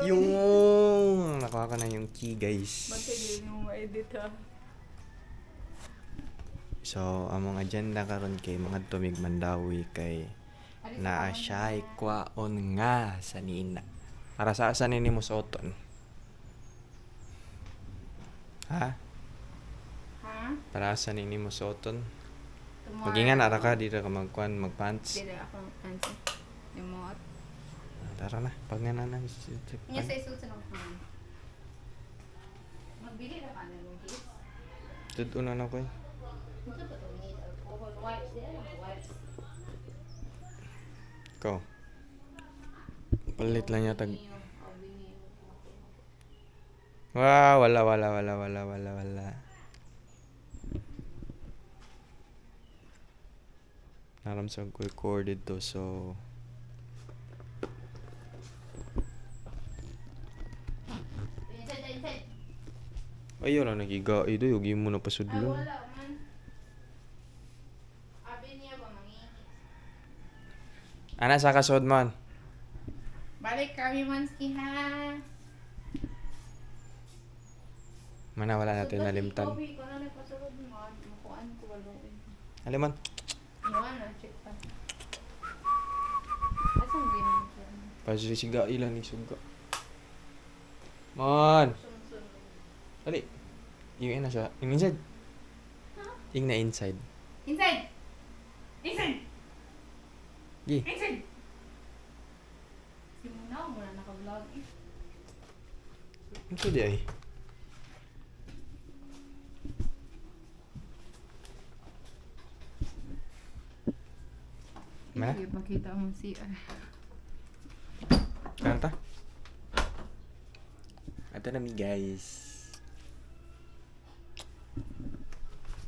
Yung nakuha ko na yung key, guys. Ba't hindi mo ma-edit ha? So, among agenda karon kay mga tumig mandawi kay naa siya ikwaon nga sa nina. Para sa asa ni mo suoton? Ha? Ha? Para sa ni mo suoton? Tomorrow. Magingan ara ka dito ka magkuan magpants. Dito ako pansin. Yung mga... Tara na, pag nga na Niya sa isuot sa nang magbili na ka na ng kiss. Tudo na na ko eh. Ito ba ito? Wipes din. Wipes. Ikaw. Palit lang niya tag... Wow, wala. Naramsam ko recorded to, so... Ayaw na nagiga. Ito, yung mo na pasudlo. Wala man. Abi niya ba mangi? Ana sa kasod man. Balik kami Manski ha. Mana wala natin nalimtan. Kopi ko na nagpasulod mo. Makuan ko waluin. Aliman. Iwan na, check pa. Asang game mo siya? Pasisiga ilan ni suga. Man. Sunod-sunod. Dali. Yung ina siya. Yung inside. Yung na inside. Inside! Inside! Gi. Inside! Si Muna, muna naka-vlog eh. Ano di ay? Mana? Sige, makita mo si... Kanta? Ito na mi guys.